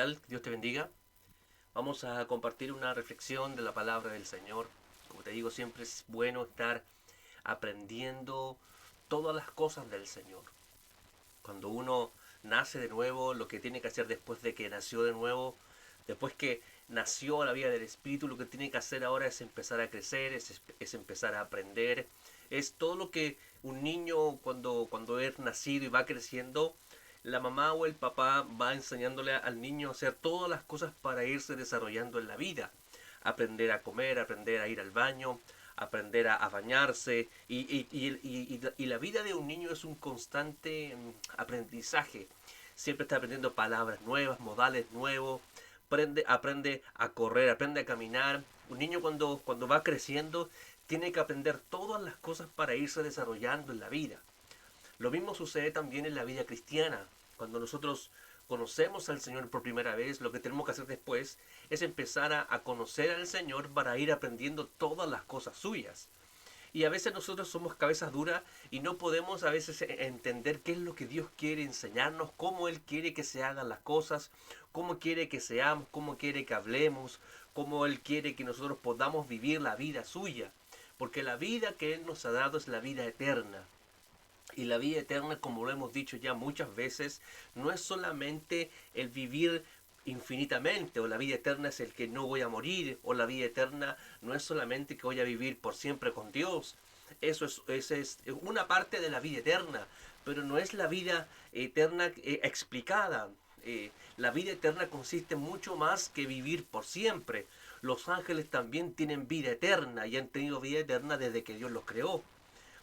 tal? Dios te bendiga. Vamos a compartir una reflexión de la palabra del Señor. Como te digo, siempre es bueno estar aprendiendo todas las cosas del Señor. Cuando uno nace de nuevo, lo que tiene que hacer después de que nació de nuevo, después que nació a la vida del Espíritu, lo que tiene que hacer ahora es empezar a crecer, es empezar a aprender. Es todo lo que un niño cuando es nacido y va creciendo, la mamá o el papá va enseñándole al niño a hacer todas las cosas para irse desarrollando en la vida. Aprender a comer, aprender a ir al baño, aprender a bañarse. Y la vida de un niño es un constante aprendizaje. Siempre está aprendiendo palabras nuevas, modales nuevos. Aprende a correr, aprende a caminar. Un niño cuando va creciendo tiene que aprender todas las cosas para irse desarrollando en la vida. Lo mismo sucede también en la vida cristiana. Cuando nosotros conocemos al Señor por primera vez, lo que tenemos que hacer después es empezar a conocer al Señor para ir aprendiendo todas las cosas suyas. Y a veces nosotros somos cabezas duras y no podemos a veces entender qué es lo que Dios quiere enseñarnos, cómo Él quiere que se hagan las cosas, cómo quiere que seamos, cómo quiere que hablemos, cómo Él quiere que nosotros podamos vivir la vida suya. Porque la vida que Él nos ha dado es la vida eterna. Y la vida eterna, como lo hemos dicho ya muchas veces, no es solamente el vivir infinitamente, o la vida eterna es el que no voy a morir, o la vida eterna no es solamente que voy a vivir por siempre con Dios. Esa es una parte de la vida eterna, pero no es la vida eterna explicada. La vida eterna consiste mucho más que vivir por siempre. Los ángeles también tienen vida eterna y han tenido vida eterna desde que Dios los creó.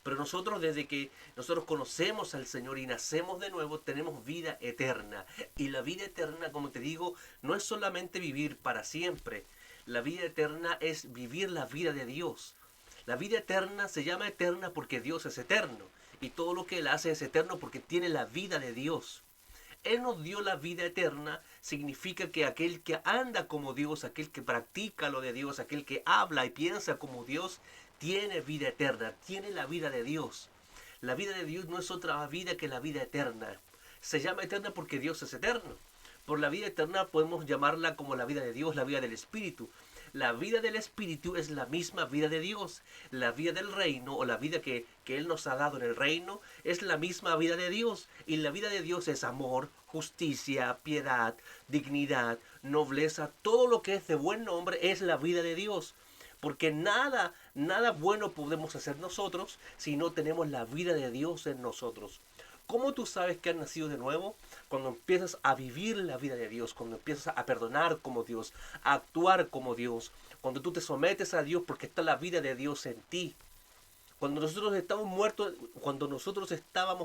Pero nosotros, desde que nosotros conocemos al Señor y nacemos de nuevo, tenemos vida eterna. Y la vida eterna, como te digo, no es solamente vivir para siempre. La vida eterna es vivir la vida de Dios. La vida eterna se llama eterna porque Dios es eterno. Y todo lo que Él hace es eterno porque tiene la vida de Dios. Él nos dio la vida eterna, significa que aquel que anda como Dios, aquel que practica lo de Dios, aquel que habla y piensa como Dios, tiene vida eterna, tiene la vida de Dios. La vida de Dios no es otra vida que la vida eterna. Se llama eterna porque Dios es eterno. Por la vida eterna podemos llamarla como la vida de Dios, la vida del Espíritu. La vida del Espíritu es la misma vida de Dios. La vida del reino o la vida que Él nos ha dado en el reino es la misma vida de Dios. Y la vida de Dios es amor, justicia, piedad, dignidad, nobleza. Todo lo que es de buen nombre es la vida de Dios. Porque nada bueno podemos hacer nosotros si no tenemos la vida de Dios en nosotros. ¿Cómo tú sabes que has nacido de nuevo? Cuando empiezas a vivir la vida de Dios, cuando empiezas a perdonar como Dios, a actuar como Dios, cuando tú te sometes a Dios porque está la vida de Dios en ti. Cuando nosotros estábamos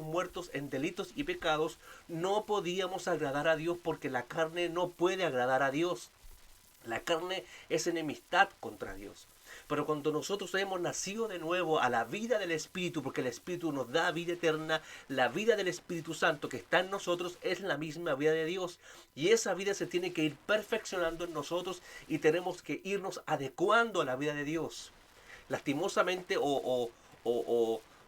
muertos en delitos y pecados, no podíamos agradar a Dios porque la carne no puede agradar a Dios. La carne es enemistad contra Dios. Pero cuando nosotros hemos nacido de nuevo a la vida del Espíritu, porque el Espíritu nos da vida eterna, la vida del Espíritu Santo que está en nosotros es la misma vida de Dios. Y esa vida se tiene que ir perfeccionando en nosotros y tenemos que irnos adecuando a la vida de Dios. Lastimosamente o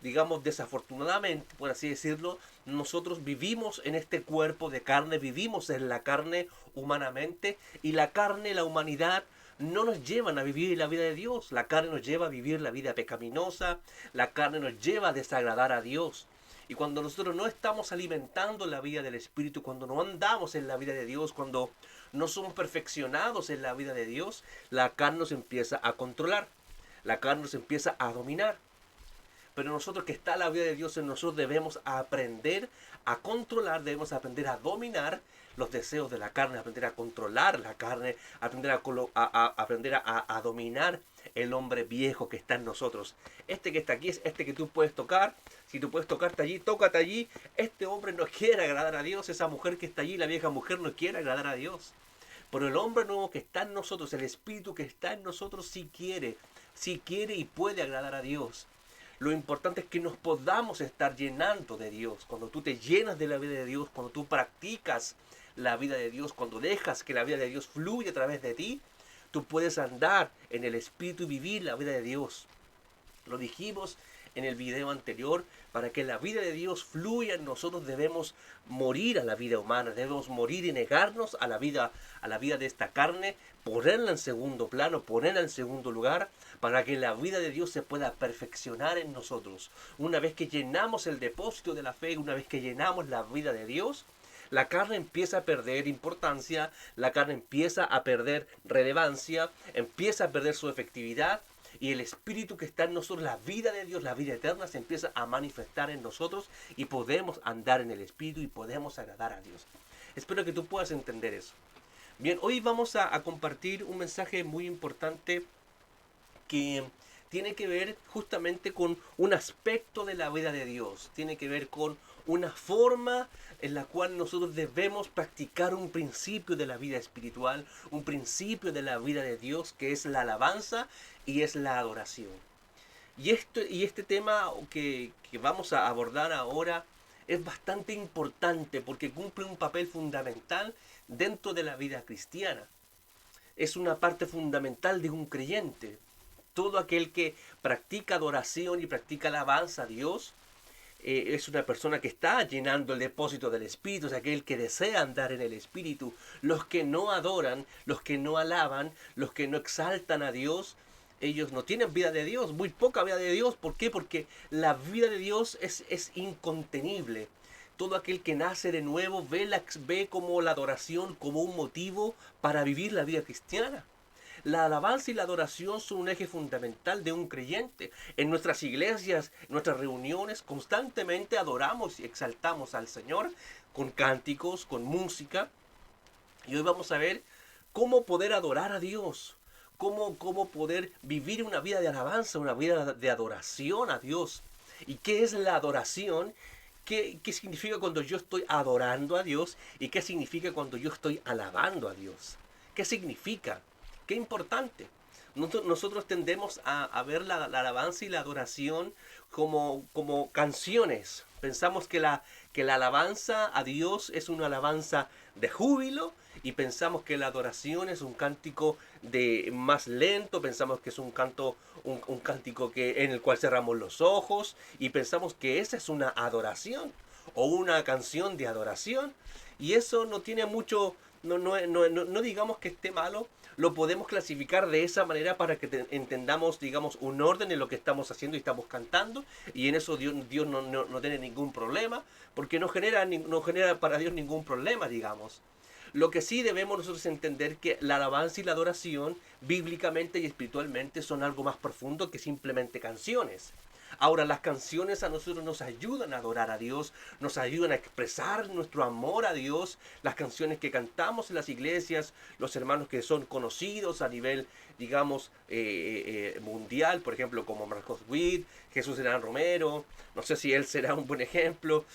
digamos desafortunadamente, por así decirlo, nosotros vivimos en este cuerpo de carne, vivimos en la carne humanamente y la carne, la humanidad no nos llevan a vivir la vida de Dios. La carne nos lleva a vivir la vida pecaminosa, la carne nos lleva a desagradar a Dios. Y cuando nosotros no estamos alimentando la vida del Espíritu, cuando no andamos en la vida de Dios, cuando no somos perfeccionados en la vida de Dios, la carne nos empieza a controlar, la carne nos empieza a dominar. Pero nosotros que está la vida de Dios en nosotros debemos aprender a controlar, debemos aprender a dominar los deseos de la carne, aprender a controlar la carne, aprender a dominar el hombre viejo que está en nosotros. Este que está aquí es este que tú puedes tocar. Si tú puedes tocarte allí, tócate allí. Este hombre no quiere agradar a Dios. Esa mujer que está allí, la vieja mujer, no quiere agradar a Dios. Pero el hombre nuevo que está en nosotros, el espíritu que está en nosotros, sí quiere y puede agradar a Dios. Lo importante es que nos podamos estar llenando de Dios. Cuando tú te llenas de la vida de Dios, cuando tú practicas la vida de Dios, cuando dejas que la vida de Dios fluya a través de ti, tú puedes andar en el Espíritu y vivir la vida de Dios. Lo dijimos en el video anterior, para que la vida de Dios fluya en nosotros debemos morir a la vida humana, debemos morir y negarnos a la vida de esta carne, ponerla en segundo plano, ponerla en segundo lugar, para que la vida de Dios se pueda perfeccionar en nosotros. Una vez que llenamos el depósito de la fe, una vez que llenamos la vida de Dios, la carne empieza a perder importancia, la carne empieza a perder relevancia, empieza a perder su efectividad, y el Espíritu que está en nosotros, la vida de Dios, la vida eterna, se empieza a manifestar en nosotros y podemos andar en el Espíritu y podemos agradar a Dios. Espero que tú puedas entender eso. Bien, hoy vamos a compartir un mensaje muy importante que tiene que ver justamente con un aspecto de la vida de Dios, tiene que ver con una forma en la cual nosotros debemos practicar un principio de la vida espiritual, un principio de la vida de Dios, que es la alabanza y es la adoración. Y este tema que vamos a abordar ahora es bastante importante porque cumple un papel fundamental dentro de la vida cristiana. Es una parte fundamental de un creyente. Todo aquel que practica adoración y practica alabanza a Dios es una persona que está llenando el depósito del Espíritu, es aquel que desea andar en el Espíritu. Los que no adoran, los que no alaban, los que no exaltan a Dios, ellos no tienen vida de Dios, muy poca vida de Dios. ¿Por qué? Porque la vida de Dios es incontenible. Todo aquel que nace de nuevo ve como la adoración como un motivo para vivir la vida cristiana. La alabanza y la adoración son un eje fundamental de un creyente. En nuestras iglesias, en nuestras reuniones, constantemente adoramos y exaltamos al Señor con cánticos, con música. Y hoy vamos a ver cómo poder adorar a Dios, cómo poder vivir una vida de alabanza, una vida de adoración a Dios. ¿Y qué es la adoración? ¿Qué significa cuando yo estoy adorando a Dios? ¿Y qué significa cuando yo estoy alabando a Dios? ¿Qué significa? Qué importante. Nosotros tendemos a ver la alabanza y la adoración como canciones. Pensamos que la alabanza a Dios es una alabanza de júbilo y pensamos que la adoración es un cántico de más lento, pensamos que es un cántico en el cual cerramos los ojos y pensamos que esa es una adoración o una canción de adoración, y eso no tiene mucho, no digamos que esté malo. Lo podemos clasificar de esa manera para que entendamos, digamos, un orden en lo que estamos haciendo y estamos cantando, y en eso Dios no tiene ningún problema, porque no genera para Dios ningún problema, digamos. Lo que sí debemos nosotros entender que la alabanza y la adoración, bíblicamente y espiritualmente, son algo más profundo que simplemente canciones. Ahora, las canciones a nosotros nos ayudan a adorar a Dios, nos ayudan a expresar nuestro amor a Dios. Las canciones que cantamos en las iglesias, los hermanos que son conocidos a nivel, digamos, mundial, por ejemplo, como Marcos Witt, Jesús Herán Romero, no sé si él será un buen ejemplo.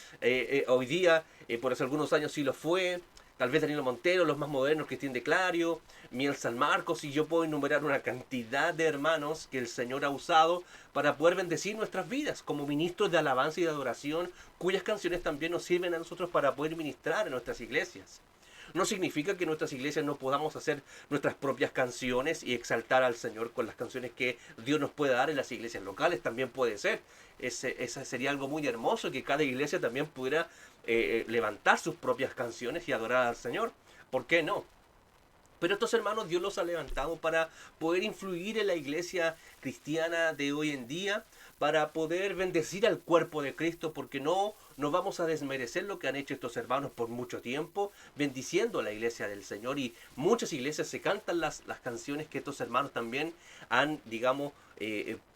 Hoy día, por hace algunos años sí lo fue. Tal vez Danilo Montero, los más modernos, Cristian de Clario, Miel San Marcos, y yo puedo enumerar una cantidad de hermanos que el Señor ha usado para poder bendecir nuestras vidas como ministros de alabanza y de adoración, cuyas canciones también nos sirven a nosotros para poder ministrar en nuestras iglesias. No significa que en nuestras iglesias no podamos hacer nuestras propias canciones y exaltar al Señor con las canciones que Dios nos puede dar en las iglesias locales, también puede ser. Esa sería algo muy hermoso, que cada iglesia también pudiera levantar sus propias canciones y adorar al Señor. ¿Por qué no? Pero estos hermanos Dios los ha levantado para poder influir en la iglesia cristiana de hoy en día, para poder bendecir al cuerpo de Cristo, porque no vamos a desmerecer lo que han hecho estos hermanos por mucho tiempo, bendiciendo a la iglesia del Señor. Y muchas iglesias se cantan las canciones que estos hermanos también han, digamos,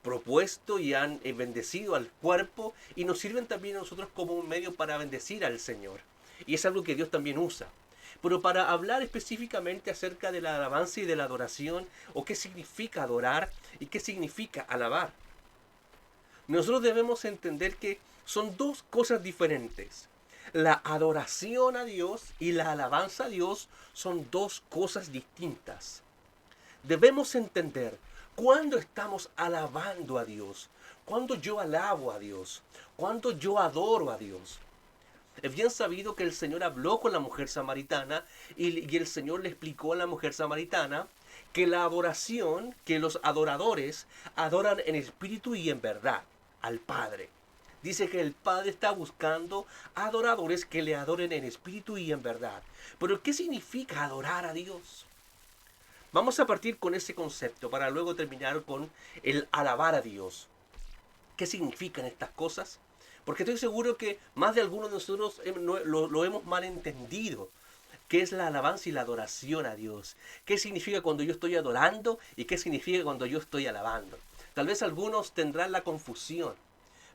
propuesto y han bendecido al cuerpo, y nos sirven también a nosotros como un medio para bendecir al Señor. Y es algo que Dios también usa. Pero para hablar específicamente acerca de la alabanza y de la adoración, o qué significa adorar y qué significa alabar, nosotros debemos entender que son dos cosas diferentes. La adoración a Dios y la alabanza a Dios son dos cosas distintas. Debemos entender cuándo estamos alabando a Dios, cuándo yo alabo a Dios, cuándo yo adoro a Dios. Es bien sabido que el Señor habló con la mujer samaritana y el Señor le explicó a la mujer samaritana que la adoración, que los adoradores adoran en espíritu y en verdad. al Padre. Dice que el Padre está buscando adoradores que le adoren en espíritu y en verdad. Pero ¿qué significa adorar a Dios? Vamos a partir con ese concepto para luego terminar con el alabar a Dios. ¿Qué significan estas cosas? Porque estoy seguro que más de algunos de nosotros lo hemos mal entendido. ¿Qué es la alabanza y la adoración a Dios? ¿Qué significa cuando yo estoy adorando y qué significa cuando yo estoy alabando? Tal vez algunos tendrán la confusión.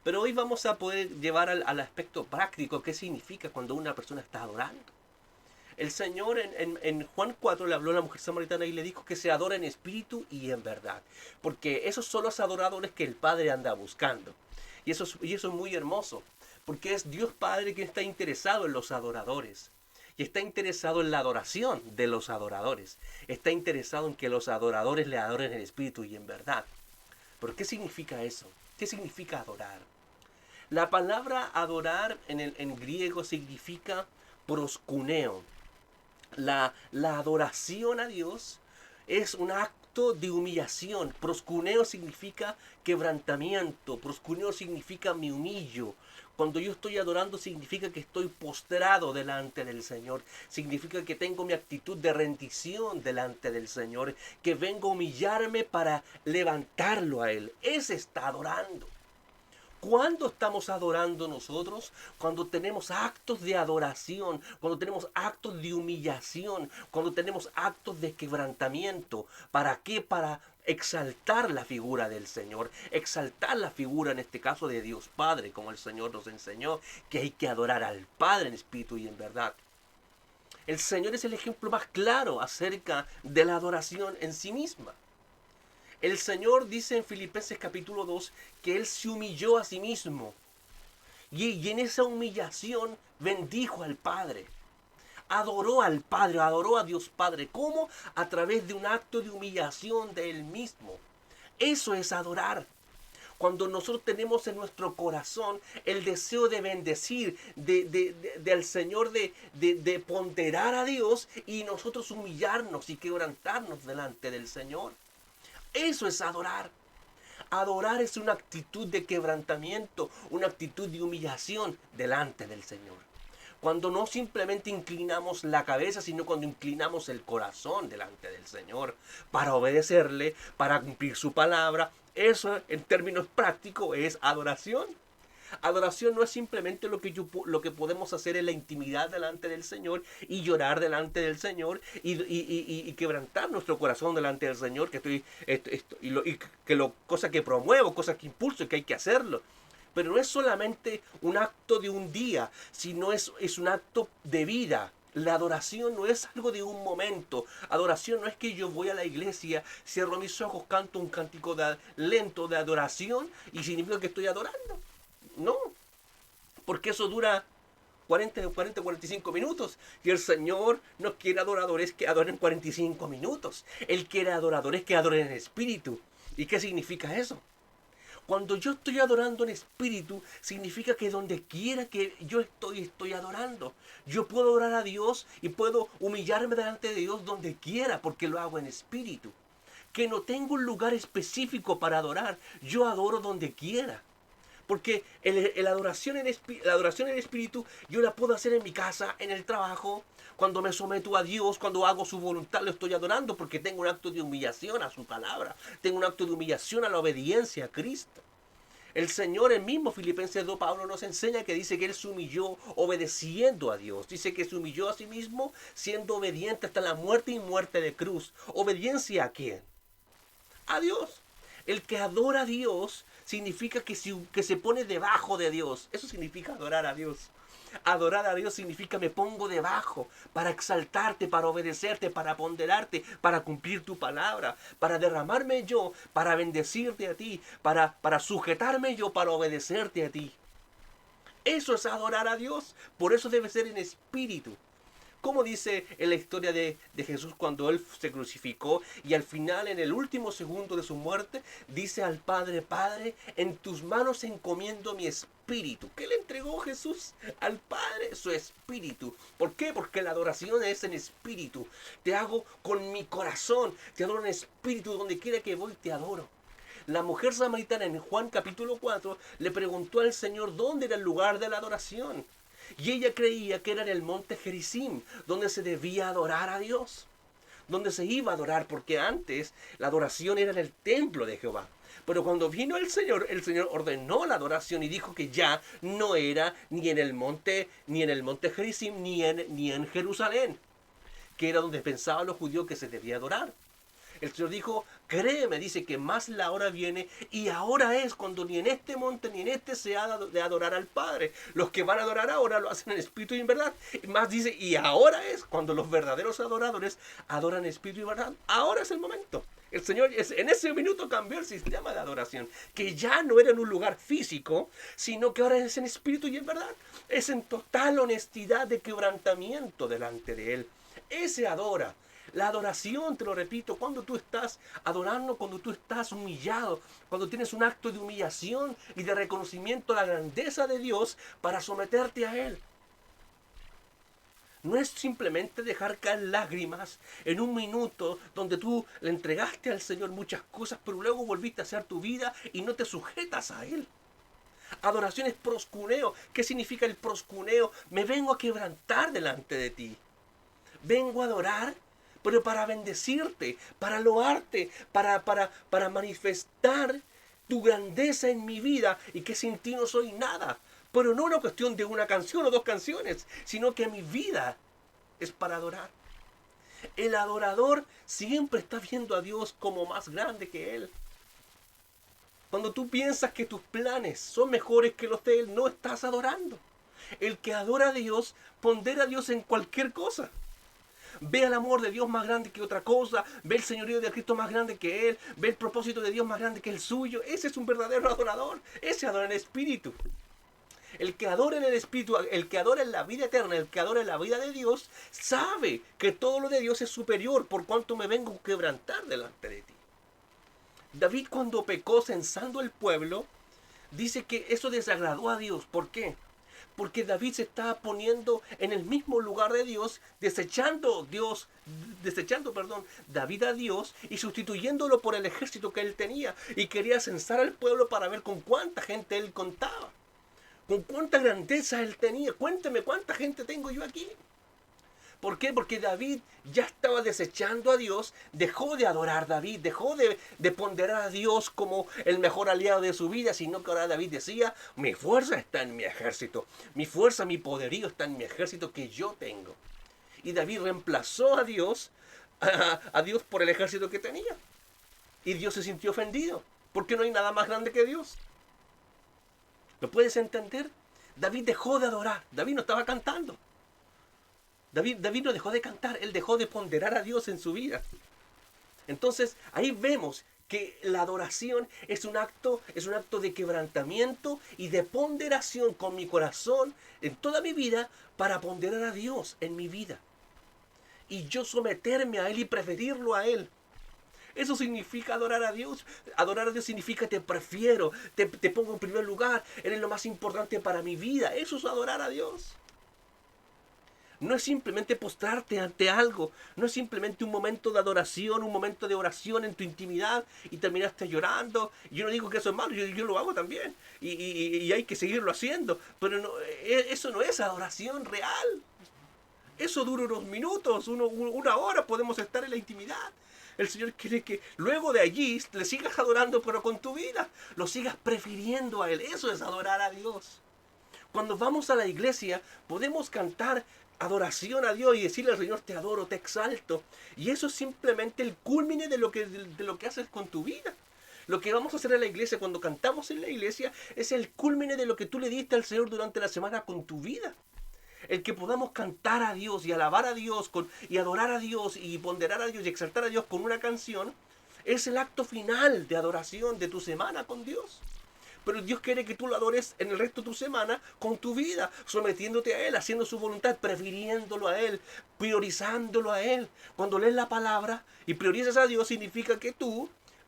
Pero hoy vamos a poder llevar al aspecto práctico qué significa cuando una persona está adorando. El Señor en Juan 4 le habló a la mujer samaritana y le dijo que se adora en espíritu y en verdad. Porque esos son los adoradores que el Padre anda buscando. Y eso es muy hermoso. Porque es Dios Padre quien está interesado en los adoradores. Y está interesado en la adoración de los adoradores. Está interesado en que los adoradores le adoren en espíritu y en verdad. ¿Pero qué significa eso? ¿Qué significa adorar? La palabra adorar en griego significa proskuneo. La adoración a Dios es un acto de humillación. Proskuneo significa quebrantamiento. Proskuneo significa me humillo. Cuando yo estoy adorando significa que estoy postrado delante del Señor. Significa que tengo mi actitud de rendición delante del Señor. Que vengo a humillarme para levantarlo a Él. Ese está adorando. ¿Cuándo estamos adorando nosotros? Cuando tenemos actos de adoración, cuando tenemos actos de humillación, cuando tenemos actos de quebrantamiento. ¿Para qué? Para exaltar la figura del Señor, exaltar la figura en este caso de Dios Padre, como el Señor nos enseñó, que hay que adorar al Padre en espíritu y en verdad. El Señor es el ejemplo más claro acerca de la adoración en sí misma. El Señor dice en Filipenses capítulo 2 que Él se humilló a sí mismo. Y en esa humillación bendijo al Padre. Adoró al Padre, adoró a Dios Padre. ¿Cómo? A través de un acto de humillación de Él mismo. Eso es adorar. Cuando nosotros tenemos en nuestro corazón el deseo de bendecir, del Señor, de ponderar a Dios y nosotros humillarnos y quebrantarnos delante del Señor. Eso es adorar. Adorar es una actitud de quebrantamiento, una actitud de humillación delante del Señor. Cuando no simplemente inclinamos la cabeza, sino cuando inclinamos el corazón delante del Señor para obedecerle, para cumplir su palabra. Eso en términos prácticos es adoración. Adoración no es simplemente lo que podemos hacer en la intimidad delante del Señor y llorar delante del Señor y quebrantar nuestro corazón delante del Señor, cosa que promuevo, cosa que impulso, que hay que hacerlo. Pero no es solamente un acto de un día, sino es un acto de vida. La adoración no es algo de un momento. Adoración no es que yo voy a la iglesia, cierro mis ojos, canto un cántico lento de adoración y significa que estoy adorando. No, porque eso dura 45 minutos. Y el Señor no quiere adoradores que adoren 45 minutos. Él quiere adoradores que adoren en espíritu. ¿Y qué significa eso? Cuando yo estoy adorando en espíritu, significa que donde quiera que yo estoy adorando. Yo puedo adorar a Dios y puedo humillarme delante de Dios donde quiera, porque lo hago en espíritu. Que no tengo un lugar específico para adorar. Yo adoro donde quiera. Porque la adoración en espíritu yo la puedo hacer en mi casa, en el trabajo, cuando me someto a Dios, cuando hago su voluntad, lo estoy adorando porque tengo un acto de humillación a su palabra. Tengo un acto de humillación a la obediencia a Cristo. El Señor, el mismo Filipenses 2, Pablo nos enseña que dice que Él se humilló obedeciendo a Dios. Dice que se humilló a sí mismo siendo obediente hasta la muerte y muerte de cruz. ¿Obediencia a quién? A Dios. El que adora a Dios significa que se pone debajo de Dios. Eso significa adorar a Dios. Adorar a Dios significa me pongo debajo para exaltarte, para obedecerte, para ponderarte, para cumplir tu palabra, para derramarme yo, para bendecirte a ti, para sujetarme yo, para obedecerte a ti. Eso es adorar a Dios. Por eso debe ser en espíritu. Como dice en la historia de Jesús cuando Él se crucificó y al final, en el último segundo de su muerte, dice al Padre: Padre, en tus manos encomiendo mi espíritu. ¿Qué le entregó Jesús al Padre? Su espíritu. ¿Por qué? Porque la adoración es en espíritu. Te hago con mi corazón, te adoro en espíritu, donde quiera que voy te adoro. La mujer samaritana en Juan capítulo 4 le preguntó al Señor dónde era el lugar de la adoración. Y ella creía que era en el monte Gerizim, donde se debía adorar a Dios, donde se iba a adorar, porque antes la adoración era en el templo de Jehová. Pero cuando vino el Señor ordenó la adoración y dijo que ya no era ni en el monte Gerizim, ni en Jerusalén, que era donde pensaban los judíos que se debía adorar. El Señor dijo, créeme, dice que más la hora viene y ahora es cuando ni en este monte ni en este se ha de adorar al Padre. Los que van a adorar ahora lo hacen en espíritu y en verdad. Más dice, y ahora es cuando los verdaderos adoradores adoran en espíritu y verdad. Ahora es el momento. El Señor en ese minuto cambió el sistema de adoración, que ya no era en un lugar físico, sino que ahora es en espíritu y en verdad. Es en total honestidad de quebrantamiento delante de Él. Ese adora. La adoración, te lo repito, cuando tú estás adorando, cuando tú estás humillado, cuando tienes un acto de humillación y de reconocimiento a la grandeza de Dios para someterte a Él. No es simplemente dejar caer lágrimas en un minuto donde tú le entregaste al Señor muchas cosas, pero luego volviste a hacer tu vida y no te sujetas a Él. Adoración es proscuneo. ¿Qué significa el proscuneo? Me vengo a quebrantar delante de ti. Vengo a adorar, pero para bendecirte, para loarte, para manifestar tu grandeza en mi vida y que sin ti no soy nada. Pero no una cuestión de una canción o dos canciones, sino que mi vida es para adorar. El adorador siempre está viendo a Dios como más grande que Él. Cuando tú piensas que tus planes son mejores que los de Él, no estás adorando. El que adora a Dios pondera a Dios en cualquier cosa. Ve el amor de Dios más grande que otra cosa, ve el señorío de Cristo más grande que Él, ve el propósito de Dios más grande que el suyo. Ese es un verdadero adorador, ese adora en espíritu. El que adora en el espíritu, el que adora en la vida eterna, el que adora en la vida de Dios, sabe que todo lo de Dios es superior, por cuanto me vengo a quebrantar delante de ti. David, cuando pecó censando el pueblo, dice que eso desagradó a Dios. ¿Por qué? Porque David se estaba poniendo en el mismo lugar de Dios, desechando David a Dios y sustituyéndolo por el ejército que él tenía, y quería censar al pueblo para ver con cuánta gente él contaba, con cuánta grandeza él tenía. Cuénteme cuánta gente tengo yo aquí. ¿Por qué? Porque David ya estaba desechando a Dios, dejó de adorar a David, dejó de ponderar a Dios como el mejor aliado de su vida, sino que ahora David decía, mi fuerza está en mi ejército, mi fuerza, mi poderío está en mi ejército que yo tengo. Y David reemplazó a Dios por el ejército que tenía. Y Dios se sintió ofendido, porque no hay nada más grande que Dios. ¿Lo puedes entender? David dejó de adorar, David no estaba cantando. David no dejó de cantar, él dejó de ponderar a Dios en su vida. Entonces, ahí vemos que la adoración es un acto de quebrantamiento y de ponderación con mi corazón en toda mi vida para ponderar a Dios en mi vida. Y yo someterme a Él y preferirlo a Él. Eso significa adorar a Dios. Adorar a Dios significa te prefiero, te pongo en primer lugar, eres lo más importante para mi vida. Eso es adorar a Dios. No es simplemente postrarte ante algo, no es simplemente un momento de adoración, un momento de oración en tu intimidad y terminaste llorando. Yo no digo que eso es malo, yo lo hago también y hay que seguirlo haciendo, pero no, eso no es adoración real. Eso dura unos minutos, una hora podemos estar en la intimidad. El Señor quiere que luego de allí le sigas adorando, pero con tu vida, lo sigas prefiriendo a Él. Eso es adorar a Dios. Cuando vamos a la iglesia podemos cantar adoración a Dios y decirle al Señor, te adoro, te exalto. Y eso es simplemente el culmine de lo que haces con tu vida. Lo que vamos a hacer en la iglesia cuando cantamos en la iglesia es el culmine de lo que tú le diste al Señor durante la semana con tu vida. El que podamos cantar a Dios y alabar a Dios y adorar a Dios y ponderar a Dios y exaltar a Dios con una canción es el acto final de adoración de tu semana con Dios. Pero Dios quiere que tú lo adores en el resto de tu semana con tu vida, sometiéndote a Él, haciendo su voluntad, prefiriéndolo a Él, priorizándolo a Él. Cuando lees la palabra y priorizas a Dios, significa que tú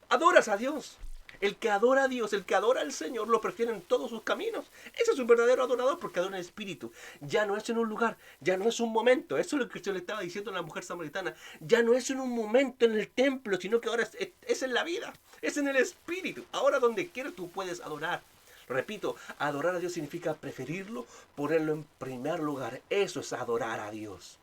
adoras a Dios. El que adora a Dios, el que adora al Señor, lo prefiere en todos sus caminos. Ese es un verdadero adorador porque adora en espíritu. Ya no es en un lugar, ya no es un momento. Eso es lo que yo le estaba diciendo a la mujer samaritana. Ya no es en un momento en el templo, sino que ahora es en la vida, es en el espíritu. Ahora donde quieras tú puedes adorar. Repito, adorar a Dios significa preferirlo, ponerlo en primer lugar. Eso es adorar a Dios.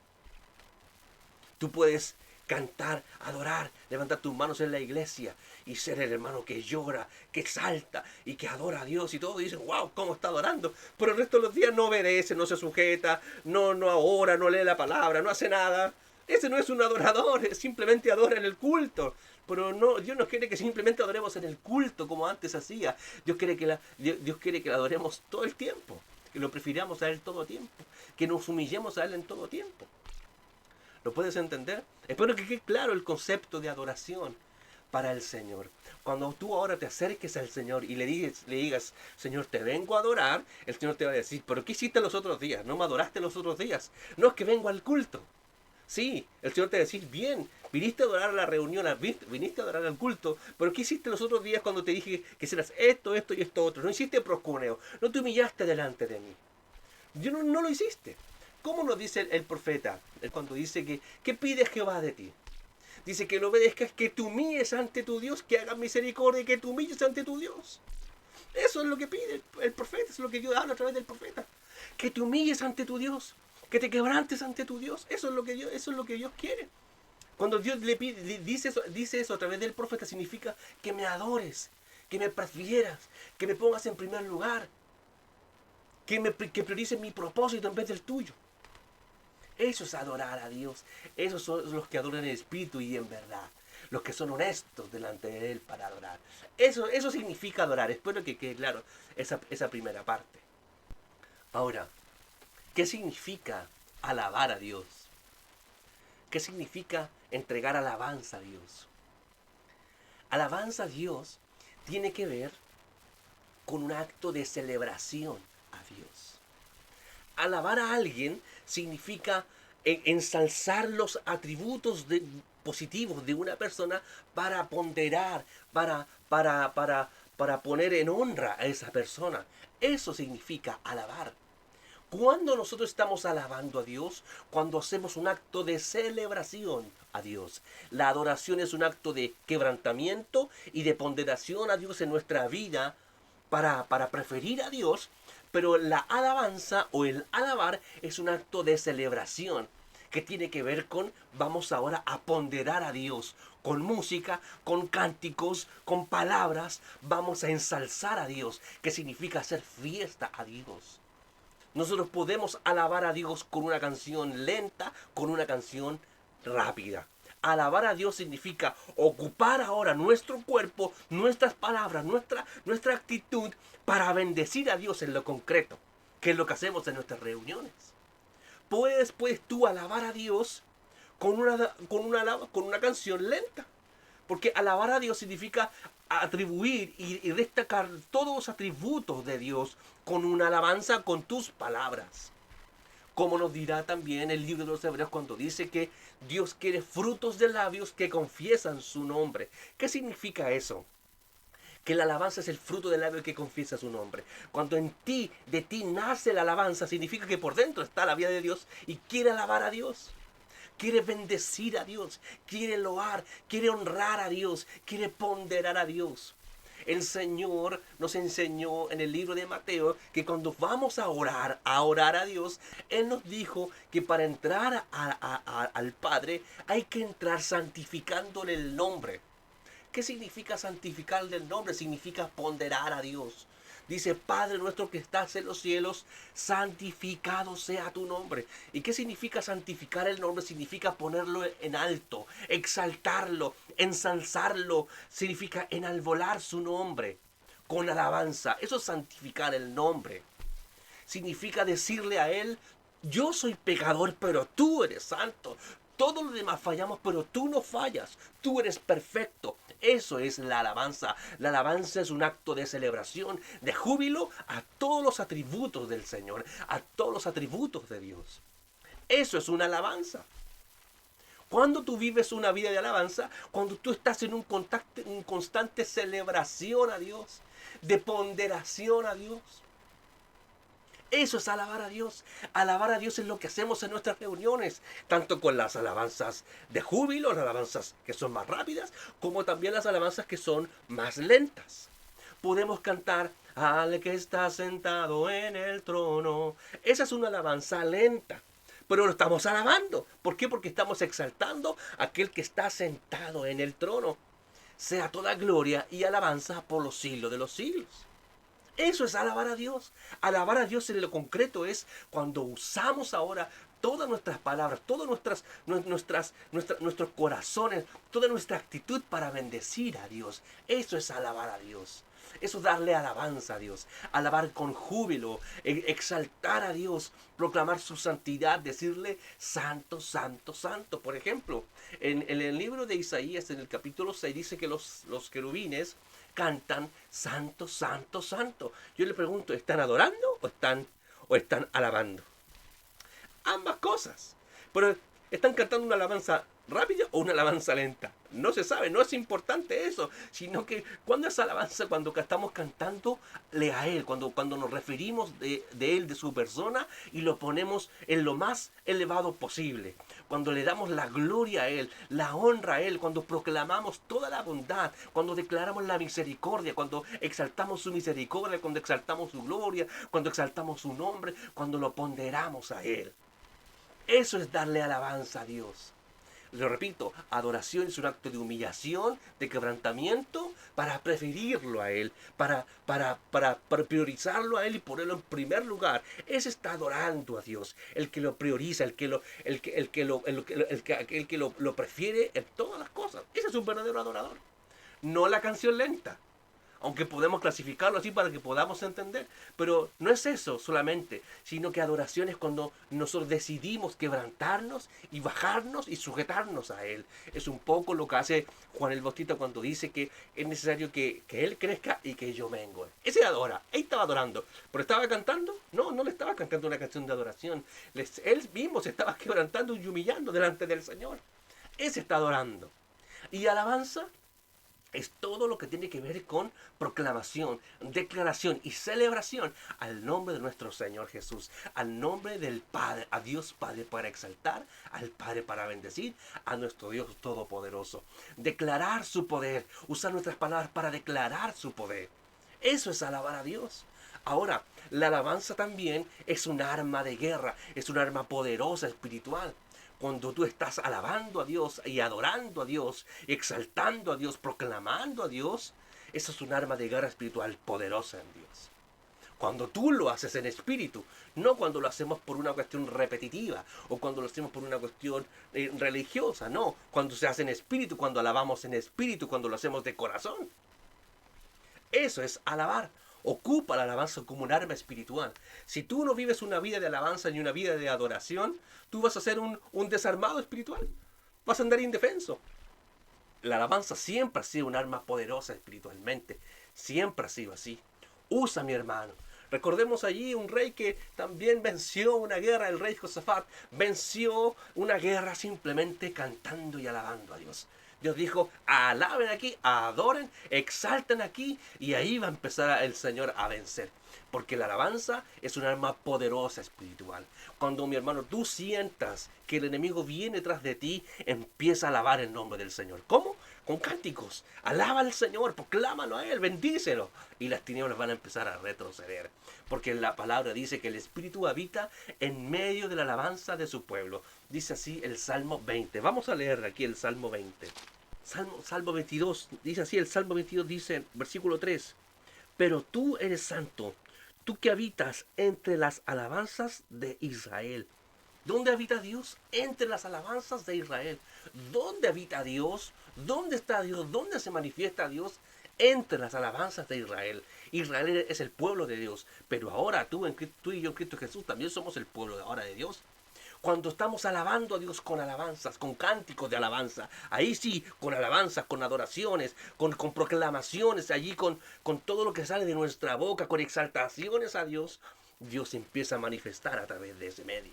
Tú puedes cantar, adorar, levantar tus manos en la iglesia y ser el hermano que llora, que salta y que adora a Dios y todo. Y dicen, wow, ¿cómo está adorando? Pero el resto de los días no obedece, no se sujeta, no ora, no lee la palabra, no hace nada. Ese no es un adorador, simplemente adora en el culto. Pero no, Dios no quiere que simplemente adoremos en el culto como antes hacía. Dios quiere que la adoremos todo el tiempo, que lo prefiramos a Él todo el tiempo, que nos humillemos a Él en todo tiempo. ¿Lo puedes entender? Espero que quede claro el concepto de adoración para el Señor. Cuando tú ahora te acerques al Señor y le digas, Señor, te vengo a adorar, el Señor te va a decir, ¿pero qué hiciste los otros días? ¿No me adoraste los otros días? No, es que vengo al culto. Sí, el Señor te va a decir, bien, viniste a adorar a la reunión, viniste a adorar al culto, pero ¿qué hiciste los otros días cuando te dije que hicieras esto, esto y esto otro? No hiciste proscuneo, no te humillaste delante de mí. Yo no lo hiciste. ¿Cómo nos dice el profeta? Cuando dice que, ¿qué pide Jehová de ti? Dice que lo obedezcas, que te humilles ante tu Dios, que hagas misericordia y que te humilles ante tu Dios. Eso es lo que pide el profeta, eso es lo que Dios habla a través del profeta. Que te humilles ante tu Dios, que te quebrantes ante tu Dios. Eso es lo que Dios quiere. Cuando Dios dice eso a través del profeta, significa que me adores, que me prefieras, que me pongas en primer lugar, que priorices mi propósito en vez del tuyo. Eso es adorar a Dios. Esos son los que adoran en espíritu y en verdad. Los que son honestos delante de Él para adorar. Eso significa adorar. Espero que quede claro esa primera parte. Ahora, ¿qué significa alabar a Dios? ¿Qué significa entregar alabanza a Dios? Alabanza a Dios tiene que ver con un acto de celebración a Dios. Alabar a alguien significa ensalzar los atributos positivos de una persona para ponderar, para poner en honra a esa persona. Eso significa alabar. Cuando nosotros estamos alabando a Dios, cuando hacemos un acto de celebración a Dios. La adoración es un acto de quebrantamiento y de ponderación a Dios en nuestra vida para preferir a Dios, pero la alabanza o el alabar es un acto de celebración que tiene que ver con vamos ahora a ponderar a Dios con música, con cánticos, con palabras, vamos a ensalzar a Dios, que significa hacer fiesta a Dios. Nosotros podemos alabar a Dios con una canción lenta, con una canción rápida. Alabar a Dios significa ocupar ahora nuestro cuerpo, nuestras palabras, nuestra actitud para bendecir a Dios en lo concreto, que es lo que hacemos en nuestras reuniones. Puedes tú alabar a Dios con una canción lenta. Porque alabar a Dios significa atribuir y destacar todos los atributos de Dios con una alabanza con tus palabras. Como nos dirá también el libro de los Hebreos cuando dice que Dios quiere frutos de labios que confiesan su nombre. ¿Qué significa eso? Que la alabanza es el fruto del labio que confiesa su nombre. Cuando de ti nace la alabanza, significa que por dentro está la vida de Dios y quiere alabar a Dios. Quiere bendecir a Dios, quiere loar, quiere honrar a Dios, quiere ponderar a Dios. El Señor nos enseñó en el libro de Mateo que cuando vamos a orar a Dios, Él nos dijo que para entrar al Padre hay que entrar santificándole el nombre. ¿Qué significa santificarle el nombre? Significa ponderar a Dios. Dice, Padre nuestro que estás en los cielos, santificado sea tu nombre. ¿Y qué significa santificar el nombre? Significa ponerlo en alto, exaltarlo, ensalzarlo. Significa enalvolar su nombre con alabanza. Eso es santificar el nombre. Significa decirle a Él, yo soy pecador, pero tú eres santo. Todos los demás fallamos, pero tú no fallas. Tú eres perfecto. Eso es la alabanza. La alabanza es un acto de celebración, de júbilo a todos los atributos del Señor, a todos los atributos de Dios. Eso es una alabanza. Cuando tú vives una vida de alabanza, cuando tú estás en un constante celebración a Dios, de ponderación a Dios. Eso es alabar a Dios. Alabar a Dios es lo que hacemos en nuestras reuniones, tanto con las alabanzas de júbilo, las alabanzas que son más rápidas, como también las alabanzas que son más lentas. Podemos cantar al que está sentado en el trono. Esa es una alabanza lenta, pero lo estamos alabando. ¿Por qué? Porque estamos exaltando a aquel que está sentado en el trono. Sea toda gloria y alabanza por los siglos de los siglos. Eso es alabar a Dios. Alabar a Dios en lo concreto es cuando usamos ahora todas nuestras palabras, todos nuestros corazones, toda nuestra actitud para bendecir a Dios. Eso es alabar a Dios. Eso es darle alabanza a Dios, alabar con júbilo, exaltar a Dios, proclamar su santidad, decirle santo, santo, santo. Por ejemplo, en el libro de Isaías, en el capítulo 6, dice que los querubines cantan santo, santo, santo. Yo le pregunto, ¿están adorando o están alabando? Ambas cosas. Pero están cantando una alabanza rápida o una alabanza lenta. No se sabe, no es importante eso, sino que cuando es alabanza, cuando estamos cantándole a Él, cuando nos referimos de Él, de su persona, y lo ponemos en lo más elevado posible. Cuando le damos la gloria a Él, la honra a Él, cuando proclamamos toda la bondad, cuando declaramos la misericordia, cuando exaltamos su misericordia, cuando exaltamos su gloria, cuando exaltamos su nombre, cuando lo ponderamos a Él. Eso es darle alabanza a Dios. Lo repito, adoración es un acto de humillación, de quebrantamiento, para preferirlo a Él, para priorizarlo a Él y ponerlo en primer lugar. Ese está adorando a Dios, el que lo prioriza, el que lo prefiere en todas las cosas. Ese es un verdadero adorador. No la canción lenta, aunque podemos clasificarlo así para que podamos entender. Pero no es eso solamente, sino que adoración es cuando nosotros decidimos quebrantarnos y bajarnos y sujetarnos a Él. Es un poco lo que hace Juan el Bautista cuando dice que es necesario que Él crezca y que yo mengue. Ese adora, él estaba adorando. ¿Pero estaba cantando? No, no le estaba cantando una canción de adoración. Él mismo se estaba quebrantando y humillando delante del Señor. Ese está adorando. ¿Y alabanza? Es todo lo que tiene que ver con proclamación, declaración y celebración al nombre de nuestro Señor Jesús, al nombre del Padre, a Dios Padre para exaltar, al Padre para bendecir, a nuestro Dios Todopoderoso. Declarar su poder, usar nuestras palabras para declarar su poder. Eso es alabar a Dios. Ahora, la alabanza también es un arma de guerra, es un arma poderosa espiritual. Cuando tú estás alabando a Dios y adorando a Dios, exaltando a Dios, proclamando a Dios, eso es un arma de guerra espiritual poderosa en Dios. Cuando tú lo haces en espíritu, no cuando lo hacemos por una cuestión repetitiva o cuando lo hacemos por una cuestión religiosa, no. Cuando se hace en espíritu, cuando alabamos en espíritu, cuando lo hacemos de corazón. Eso es alabar. Ocupa la alabanza como un arma espiritual. Si tú no vives una vida de alabanza ni una vida de adoración, tú vas a ser un desarmado espiritual. Vas a andar indefenso. La alabanza siempre ha sido un arma poderosa espiritualmente. Siempre ha sido así. Usa, mi hermano. Recordemos allí un rey que también venció una guerra, el rey Josafat. Venció una guerra simplemente cantando y alabando a Dios. Dios dijo, alaben aquí, adoren, exalten aquí, y ahí va a empezar el Señor a vencer. Porque la alabanza es un arma poderosa espiritual. Cuando, mi hermano, tú sientas que el enemigo viene tras de ti, empieza a alabar el nombre del Señor. ¿Cómo? Con cánticos. Alaba al Señor, proclámalo a Él, bendícelo. Y las tinieblas van a empezar a retroceder. Porque la palabra dice que el Espíritu habita en medio de la alabanza de su pueblo. Dice así el Salmo 20. Vamos a leer aquí el Salmo 20. Salmo 22. Dice así, el Salmo 22 dice, versículo 3. Pero tú eres santo, tú que habitas entre las alabanzas de Israel. ¿Dónde habita Dios? Entre las alabanzas de Israel. ¿Dónde habita Dios? ¿Dónde está Dios? ¿Dónde se manifiesta Dios? Entre las alabanzas de Israel. Israel es el pueblo de Dios. Pero ahora tú y yo en Cristo Jesús también somos el pueblo de ahora de Dios. Cuando estamos alabando a Dios con alabanzas, con cánticos de alabanza, ahí sí, con alabanzas, con adoraciones, con proclamaciones, allí con todo lo que sale de nuestra boca, con exaltaciones a Dios, Dios empieza a manifestar a través de ese medio.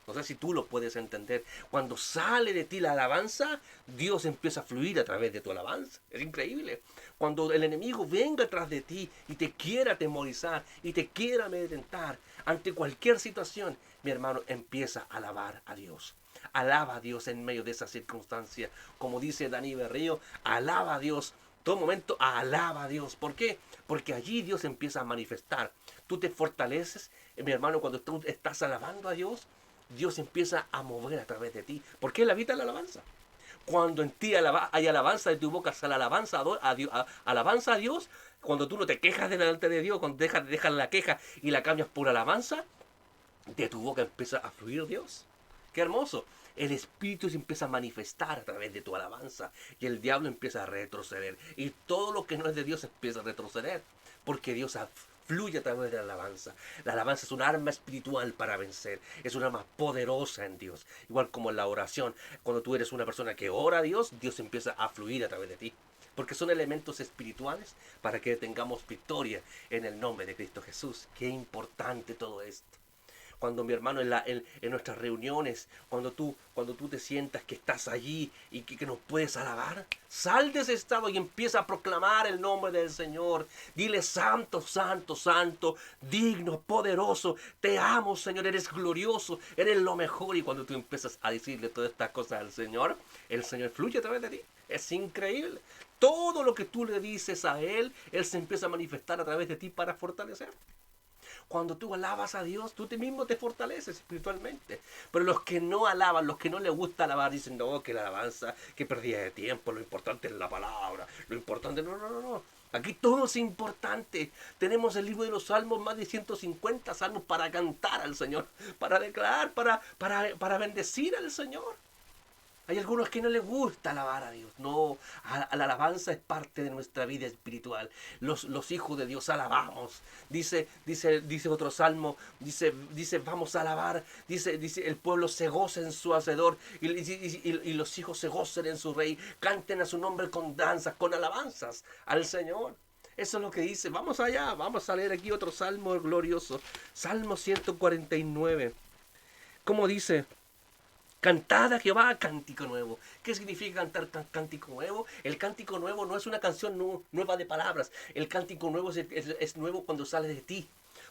No sé si tú lo puedes entender. Cuando sale de ti la alabanza, Dios empieza a fluir a través de tu alabanza. Es increíble. Cuando el enemigo venga atrás de ti y te quiera atemorizar y te quiera amedrentar ante cualquier situación, mi hermano, empieza a alabar a Dios. Alaba a Dios en medio de esa circunstancia. Como dice Dani Berrío, alaba a Dios. Todo momento alaba a Dios. ¿Por qué? Porque allí Dios empieza a manifestar. Tú te fortaleces, mi hermano, cuando tú estás alabando a Dios, Dios empieza a mover a través de ti. Porque Él habita la alabanza. Cuando en ti hay alabanza de tu boca, sale alabanza alabanza a Dios. Cuando tú no te quejas delante de Dios, cuando dejas la queja y la cambias por alabanza, de tu boca empieza a fluir Dios. Qué hermoso. El Espíritu se empieza a manifestar a través de tu alabanza y el diablo empieza a retroceder. Y todo lo que no es de Dios empieza a retroceder porque Dios fluye a través de la alabanza. La alabanza es un arma espiritual para vencer. Es un arma poderosa en Dios. Igual como en la oración. Cuando tú eres una persona que ora a Dios, Dios empieza a fluir a través de ti. Porque son elementos espirituales para que tengamos victoria en el nombre de Cristo Jesús. Qué importante todo esto. Cuando mi hermano en nuestras reuniones, cuando tú te sientas que estás allí y que nos puedes alabar, sal de ese estado y empieza a proclamar el nombre del Señor. Dile: santo, santo, santo, digno, poderoso, te amo, Señor, eres glorioso, eres lo mejor. Y cuando tú empiezas a decirle todas estas cosas al Señor, el Señor fluye a través de ti. Es increíble. Todo lo que tú le dices a Él se empieza a manifestar a través de ti para fortalecer. Cuando tú alabas a Dios, tú mismo te fortaleces espiritualmente. Pero los que no alaban, los que no les gusta alabar, dicen: no, que la alabanza, que perdía de tiempo, lo importante es la palabra, lo importante... No, no, no, no. Aquí todo es importante. Tenemos el libro de los Salmos, más de 150 salmos para cantar al Señor, para declarar, para bendecir al Señor. Hay algunos que no les gusta alabar a Dios. No, la alabanza es parte de nuestra vida espiritual. Los hijos de Dios alabamos. Dice otro salmo, dice, vamos a alabar. Dice, el pueblo se goza en su hacedor y los hijos se gocen en su rey. Canten a su nombre con danzas, con alabanzas al Señor. Eso es lo que dice. Vamos allá, vamos a leer aquí otro salmo glorioso. Salmo 149. ¿Cómo dice? Cantad a Jehová cántico nuevo. ¿Qué significa cantar cántico nuevo? El cántico nuevo no es una canción nueva de palabras. El cántico nuevo es nuevo cuando sale de ti.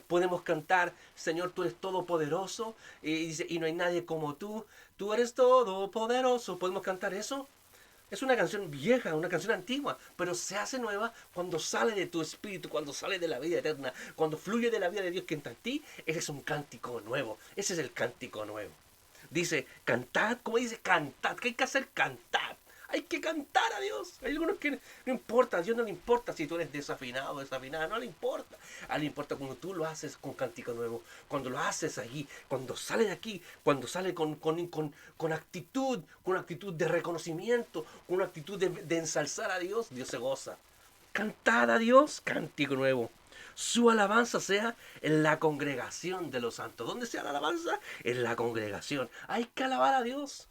Podemos cantar: Señor, tú eres todopoderoso, y no hay nadie como tú. Tú eres todopoderoso. ¿Podemos cantar eso? Es una canción vieja, una canción antigua, pero se hace nueva cuando sale de tu espíritu, cuando sale de la vida eterna, cuando fluye de la vida de Dios que entra en ti. Ese es un cántico nuevo. Ese es el cántico nuevo. Dice: cantad. ¿Cómo dice? Cantad. ¿Qué hay que hacer? Cantar. Hay que cantar a Dios. Hay algunos que no importa, a Dios no le importa si tú eres desafinado o desafinada, no le importa. A él le importa cuando tú lo haces con cántico nuevo, cuando lo haces allí, cuando sale de aquí, cuando sale con actitud, con actitud de reconocimiento, con una actitud de ensalzar a Dios. Dios se goza. Cantad a Dios cántico nuevo. Su alabanza sea en la congregación de los santos. ¿Dónde sea la alabanza? En la congregación. Hay que alabar a Dios.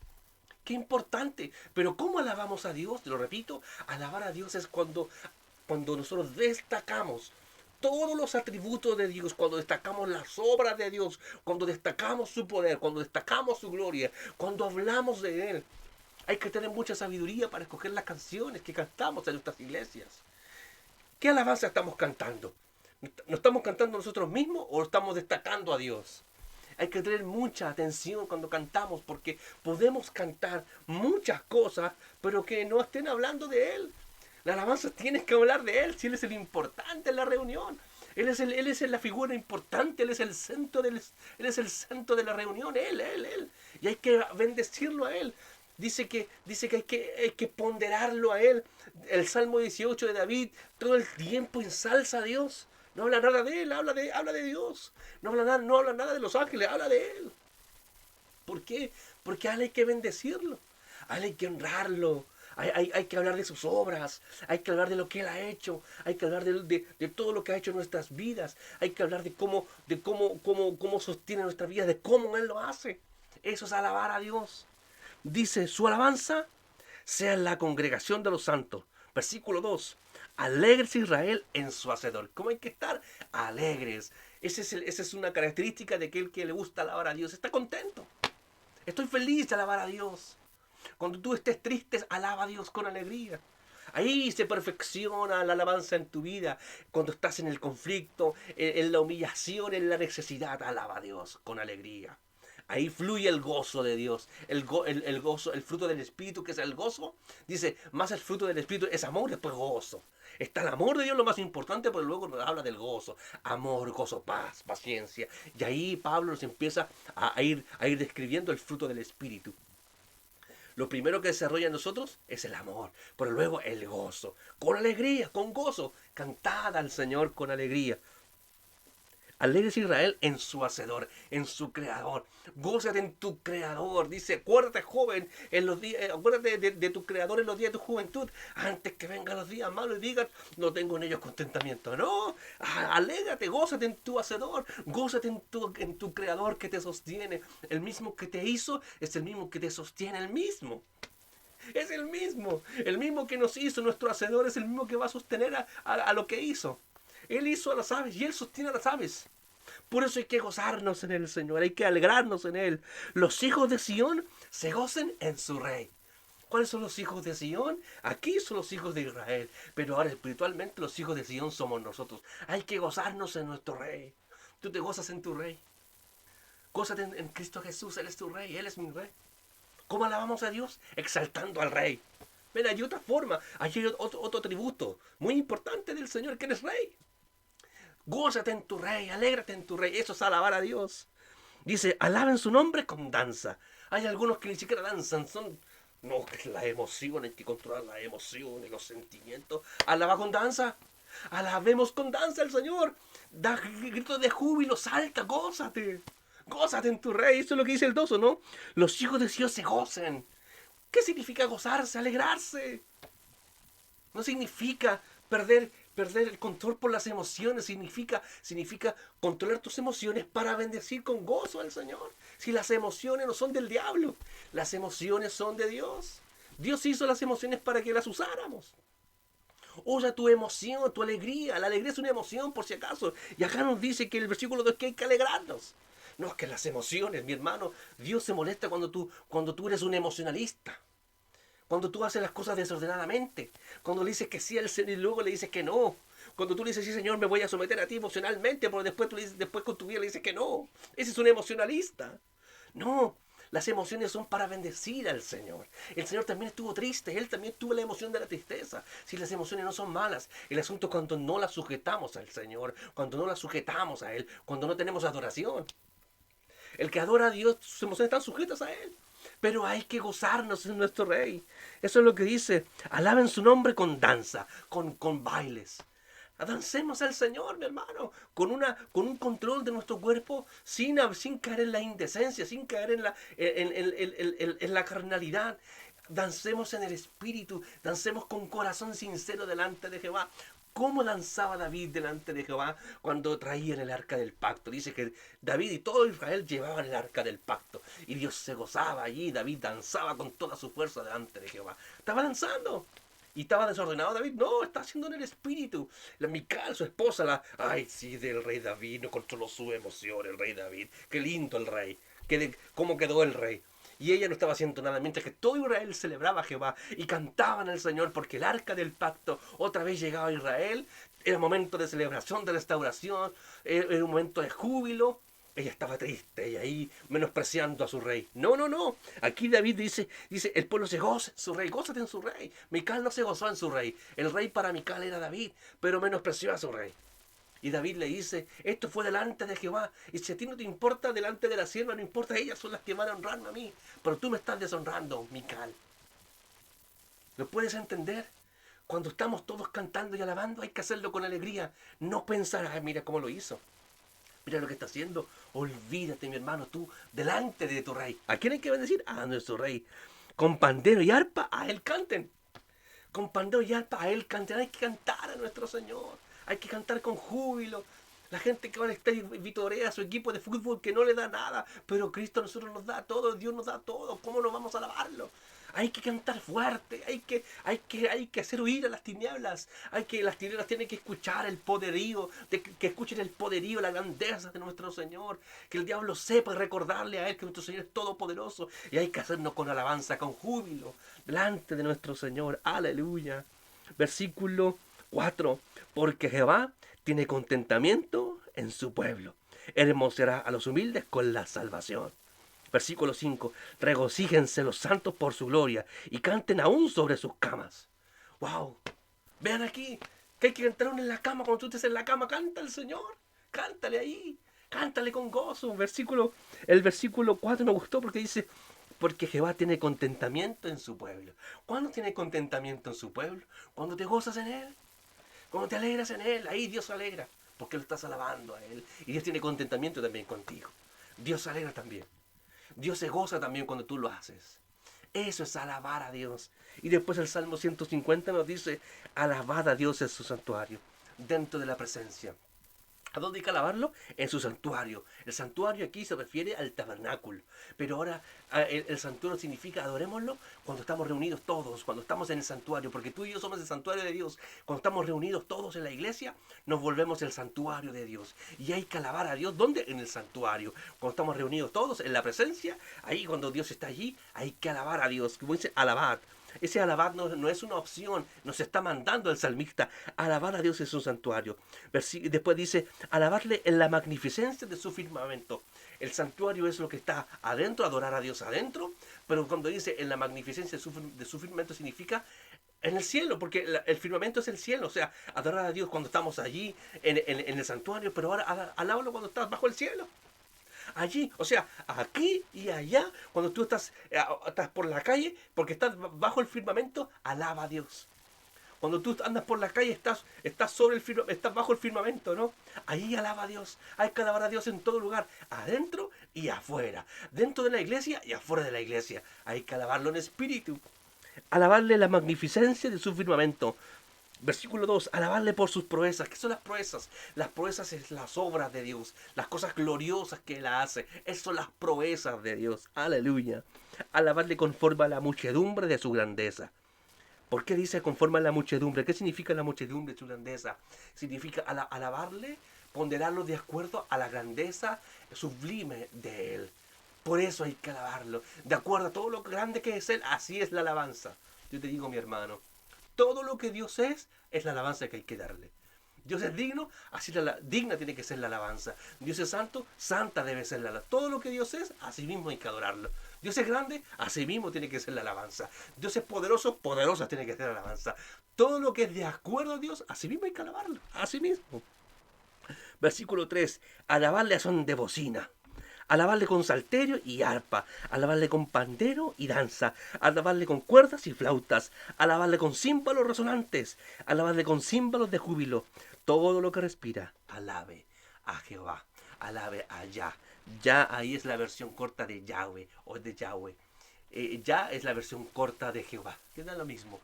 Qué importante. Pero ¿cómo alabamos a Dios? Te lo repito, alabar a Dios es cuando nosotros destacamos todos los atributos de Dios, cuando destacamos las obras de Dios, cuando destacamos su poder, cuando destacamos su gloria, cuando hablamos de Él. Hay que tener mucha sabiduría para escoger las canciones que cantamos en nuestras iglesias. ¿Qué alabanza estamos cantando? ¿No estamos cantando nosotros mismos o estamos destacando a Dios? Hay que tener mucha atención cuando cantamos, porque podemos cantar muchas cosas, pero que no estén hablando de Él. La alabanza tienes que hablar de Él, si Él es el importante en la reunión. Él es la figura importante, Él es el centro Él es el centro de la reunión, Él. Y hay que bendecirlo a Él. Dice que hay que ponderarlo a Él. El Salmo 18 de David, todo el tiempo ensalza a Dios. No habla nada de Él, habla de Dios. No habla nada de los ángeles, habla de Él. ¿Por qué? Porque a Él hay que bendecirlo. A Él hay que honrarlo. Hay que hablar de sus obras. Hay que hablar de lo que Él ha hecho. Hay que hablar de todo lo que ha hecho en nuestras vidas. Hay que hablar de cómo sostiene nuestra vida, de cómo Él lo hace. Eso es alabar a Dios. Dice: su alabanza sea en la congregación de los santos. Versículo 2. Alegres Israel en su hacedor. ¿Cómo hay que estar? Alegres. Esa es una característica de aquel que le gusta alabar a Dios. Está contento. Estoy feliz de alabar a Dios. Cuando tú estés triste, alaba a Dios con alegría. Ahí se perfecciona la alabanza en tu vida. Cuando estás en el conflicto, en la humillación, en la necesidad, alaba a Dios con alegría. Ahí fluye el gozo de Dios, el gozo, el fruto del Espíritu, que es el gozo. Dice, más el fruto del Espíritu es amor, después gozo. Está el amor de Dios lo más importante, pero luego nos habla del gozo. Amor, gozo, paz, paciencia. Y ahí Pablo nos empieza a ir describiendo el fruto del Espíritu. Lo primero que desarrolla en nosotros es el amor, pero luego el gozo. Con alegría, con gozo. Cantad al Señor con alegría. Alegres Israel en su hacedor, en su creador. Gózate en tu creador. Dice, acuérdate joven, en los días, acuérdate de tu creador en los días de tu juventud, antes que vengan los días malos y digas, no tengo en ellos contentamiento. No, alégrate, gózate en tu hacedor, gózate en tu creador que te sostiene. El mismo que te hizo es el mismo que te sostiene, el mismo. Es el mismo que nos hizo, nuestro hacedor es el mismo que va a sostener a lo que hizo. Él hizo a las aves y Él sostiene a las aves. Por eso hay que gozarnos en el Señor, hay que alegrarnos en Él. Los hijos de Sión se gocen en su Rey. ¿Cuáles son los hijos de Sión? Aquí son los hijos de Israel. Pero ahora espiritualmente los hijos de Sión somos nosotros. Hay que gozarnos en nuestro Rey. Tú te gozas en tu Rey. Gózate en Cristo Jesús. Él es tu Rey, Él es mi Rey. ¿Cómo alabamos a Dios? Exaltando al Rey. Mira, hay otra forma, hay otro tributo muy importante del Señor, que eres Rey. Gózate en tu Rey, alégrate en tu Rey. Eso es alabar a Dios. Dice, alaben su nombre con danza. Hay algunos que ni siquiera danzan, son... No, que es la emoción, hay que controlar las emociones, los sentimientos. Alaba con danza. Alabemos con danza al Señor. Da gritos de júbilo, salta, gózate. Gózate en tu Rey. Eso es lo que dice el 2, ¿no? Los hijos de Dios se gocen. ¿Qué significa gozarse, alegrarse? No significa perder el control por las emociones, significa controlar tus emociones para bendecir con gozo al Señor. Si las emociones no son del diablo, las emociones son de Dios. Dios hizo las emociones para que las usáramos. Usa tu emoción, tu alegría. La alegría es una emoción, por si acaso. Y acá nos dice que el versículo 2 que hay que alegrarnos. No, es que las emociones, mi hermano, Dios se molesta cuando tú eres un emocionalista. Cuando tú haces las cosas desordenadamente. Cuando le dices que sí al Señor y luego le dices que no. Cuando tú le dices, sí Señor, me voy a someter a ti emocionalmente, pero después con tu vida le dices que no. Ese es un emocionalista. No, las emociones son para bendecir al Señor. El Señor también estuvo triste, Él también tuvo la emoción de la tristeza. Si las emociones no son malas, el asunto es cuando no las sujetamos al Señor, cuando no las sujetamos a Él, cuando no tenemos adoración. El que adora a Dios, sus emociones están sujetas a Él. Pero hay que gozarnos en nuestro Rey. Eso es lo que dice. Alaben su nombre con danza, con bailes. Dancemos al Señor, mi hermano, con un control de nuestro cuerpo, sin caer en la indecencia, sin caer en la carnalidad. Dancemos en el Espíritu, dancemos con corazón sincero delante de Jehová. ¿Cómo danzaba David delante de Jehová cuando traían el arca del pacto? Dice que David y todo Israel llevaban el arca del pacto. Y Dios se gozaba allí. David danzaba con toda su fuerza delante de Jehová. Estaba danzando. ¿Y estaba desordenado David? No, está haciendo en el espíritu. La Mical, su esposa, ay, sí, del rey David. No controló su emoción, el rey David. Qué lindo el rey. ¿Cómo quedó el rey? Y ella no estaba haciendo nada, mientras que todo Israel celebraba a Jehová y cantaban al Señor, porque el arca del pacto otra vez llegaba a Israel. Era momento de celebración, de restauración, era un momento de júbilo. Ella estaba triste y ahí menospreciando a su rey. No, no, no. Aquí David dice, el pueblo se goza en su rey, gózate en su rey. Mical no se gozó en su rey. El rey para Mical era David, pero menospreció a su rey. Y David le dice, esto fue delante de Jehová. Y si a ti no te importa delante de la sierva, no importa, ellas son las que van a honrarme a mí. Pero tú me estás deshonrando, Mical. ¿Lo puedes entender? Cuando estamos todos cantando y alabando, hay que hacerlo con alegría. No pensar, ay, mira cómo lo hizo. Mira lo que está haciendo. Olvídate, mi hermano, tú delante de tu rey. ¿A quién hay que bendecir? A nuestro rey. Con pandero y arpa, a él canten. Con pandero y arpa, a él canten. Hay que cantar a nuestro Señor. Hay que cantar con júbilo. La gente que va a estar y vitorea a su equipo de fútbol que no le da nada. Pero Cristo a nosotros nos da todo. Dios nos da todo. ¿Cómo no vamos a alabarlo? Hay que cantar fuerte, hay que hacer huir a las tinieblas. Las tinieblas tienen que escuchar el poderío, que escuchen el poderío, la grandeza de nuestro Señor. Que el diablo sepa recordarle a Él que nuestro Señor es todopoderoso. Y hay que hacernos con alabanza, con júbilo, delante de nuestro Señor. Aleluya. Versículo 4. Porque Jehová tiene contentamiento en su pueblo. Hermoseará a los humildes con la salvación. Versículo 5. Regocíjense los santos por su gloria y canten aún sobre sus camas. ¡Wow! Vean aquí que hay que cantar en la cama. Cuando tú estés en la cama, canta al Señor. Cántale ahí. Cántale con gozo. El versículo 4 me gustó porque dice, porque Jehová tiene contentamiento en su pueblo. ¿Cuándo tiene contentamiento en su pueblo? Cuando te gozas en Él. Cuando te alegras en Él. Ahí Dios se alegra. Porque lo estás alabando a Él. Y Dios tiene contentamiento también contigo. Dios se alegra también. Dios se goza también cuando tú lo haces. Eso es alabar a Dios. Y después el Salmo 150 nos dice, alabad a Dios en su santuario, dentro de la presencia. ¿A dónde hay que alabarlo? En su santuario. El santuario aquí se refiere al tabernáculo. Pero ahora el santuario significa adorémoslo cuando estamos reunidos todos, cuando estamos en el santuario. Porque tú y yo somos el santuario de Dios. Cuando estamos reunidos todos en la iglesia, nos volvemos el santuario de Dios. Y hay que alabar a Dios. ¿Dónde? En el santuario. Cuando estamos reunidos todos en la presencia, ahí cuando Dios está allí, hay que alabar a Dios. Como dice, alabar. Ese alabar no es una opción, nos está mandando el salmista, alabar a Dios en su santuario. Después dice, alabarle en la magnificencia de su firmamento. El santuario es lo que está adentro, adorar a Dios adentro, pero cuando dice en la magnificencia de su firmamento significa en el cielo, porque el firmamento es el cielo, o sea, adorar a Dios cuando estamos allí en el santuario, pero ahora alábalo cuando estás bajo el cielo. Allí, o sea, aquí y allá, cuando tú estás por la calle, porque estás bajo el firmamento, alaba a Dios. Cuando tú andas por la calle, estás bajo el firmamento, ¿no? Ahí alaba a Dios. Hay que alabar a Dios en todo lugar, adentro y afuera. Dentro de la iglesia y afuera de la iglesia. Hay que alabarlo en espíritu. Alabarle la magnificencia de su firmamento. Versículo 2, alabarle por sus proezas. ¿Qué son las proezas? Las proezas es las obras de Dios, las cosas gloriosas que Él hace. Esas son las proezas de Dios. Aleluya. Alabarle conforme a la muchedumbre de su grandeza. ¿Por qué dice conforme a la muchedumbre? ¿Qué significa la muchedumbre de su grandeza? Significa alabarle, ponderarlo de acuerdo a la grandeza sublime de Él. Por eso hay que alabarlo. De acuerdo a todo lo grande que es Él, así es la alabanza. Yo te digo, mi hermano, todo lo que Dios es la alabanza que hay que darle. Dios es digno, así digna tiene que ser la alabanza. Dios es santo, santa debe ser la alabanza. Todo lo que Dios es, así mismo hay que adorarlo. Dios es grande, así mismo tiene que ser la alabanza. Dios es poderoso, poderosa tiene que ser la alabanza. Todo lo que es de acuerdo a Dios, así mismo hay que alabarlo. Así mismo. Versículo 3. Alabarle a son de bocina. Alabarle con salterio y arpa, alabarle con pandero y danza, alabarle con cuerdas y flautas, alabarle con címbalos resonantes, alabarle con címbalos de júbilo. Todo lo que respira, alabe a Jehová, alabe a Yah. Ya ahí es la versión corta de Yahweh o de Yahweh. Ya es la versión corta de Jehová, que da lo mismo.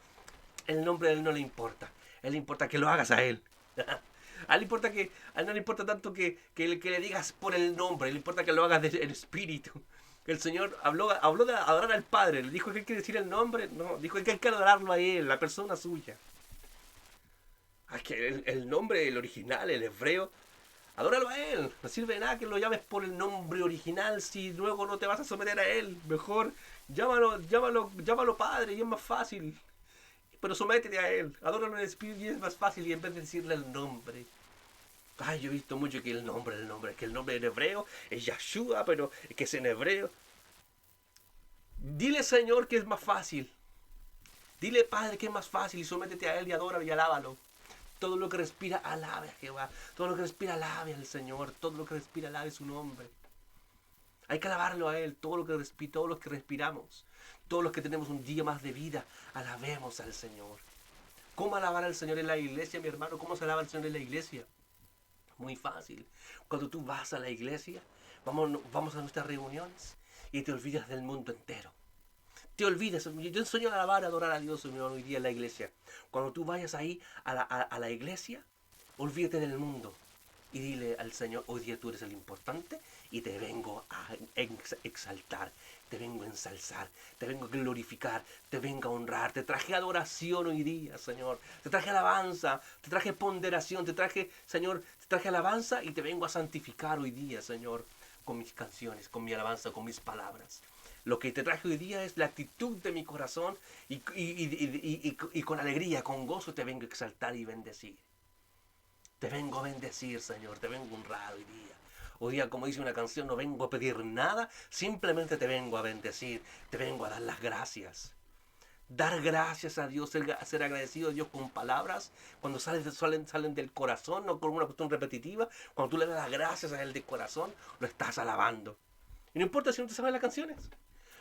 El nombre de Él no le importa, a Él le importa que lo hagas a Él. A él, a él no le importa tanto que le digas por el nombre, le importa que lo hagas en espíritu. Que el Señor habló de adorar al Padre, le dijo que hay que decir el nombre, no, dijo que hay que adorarlo a Él, la persona suya. Que el nombre, el original, el hebreo, adóralo a Él. No sirve de nada que lo llames por el nombre original si luego no te vas a someter a Él. Mejor llámalo Padre y es más fácil. Pero sométete a Él, adóralo en el espíritu y es más fácil y en vez de decirle el nombre. Ay, yo he visto mucho que el nombre, que el nombre en hebreo es Yahshua, pero es que es en hebreo. Dile, Señor, que es más fácil. Dile, Padre, que es más fácil y sométete a Él y adóralo y alábalo. Todo lo que respira, alabe a Jehová. Todo lo que respira, alabe al Señor. Todo lo que respira, alabe su nombre. Hay que alabarlo a Él. Todos los que respiramos. Todos los que tenemos un día más de vida, alabemos al Señor. ¿Cómo alabar al Señor en la iglesia, mi hermano? ¿Cómo se alaba al Señor en la iglesia? Muy fácil. Cuando tú vas a la iglesia, vamos a nuestras reuniones y te olvidas del mundo entero. Te olvidas. Yo enseño a alabar, a adorar a Dios hoy día en la iglesia. Cuando tú vayas ahí a la iglesia, olvídate del mundo. Y dile al Señor, hoy día tú eres el importante y te vengo a exaltar, te vengo a ensalzar, te vengo a glorificar, te vengo a honrar. Te traje adoración hoy día, Señor. Te traje alabanza, te traje ponderación, te traje, Señor, te traje alabanza y te vengo a santificar hoy día, Señor, con mis canciones, con mi alabanza, con mis palabras. Lo que te traje hoy día es la actitud de mi corazón y con alegría, con gozo te vengo a exaltar y bendecir. Te vengo a bendecir, Señor, te vengo a honrar hoy día. Hoy día, como dice una canción, no vengo a pedir nada, simplemente te vengo a bendecir, te vengo a dar las gracias. Dar gracias a Dios, ser agradecido a Dios con palabras, cuando salen del corazón, no con una cuestión repetitiva. Cuando tú le das las gracias a Él de corazón, lo estás alabando. Y no importa si no te sabes las canciones.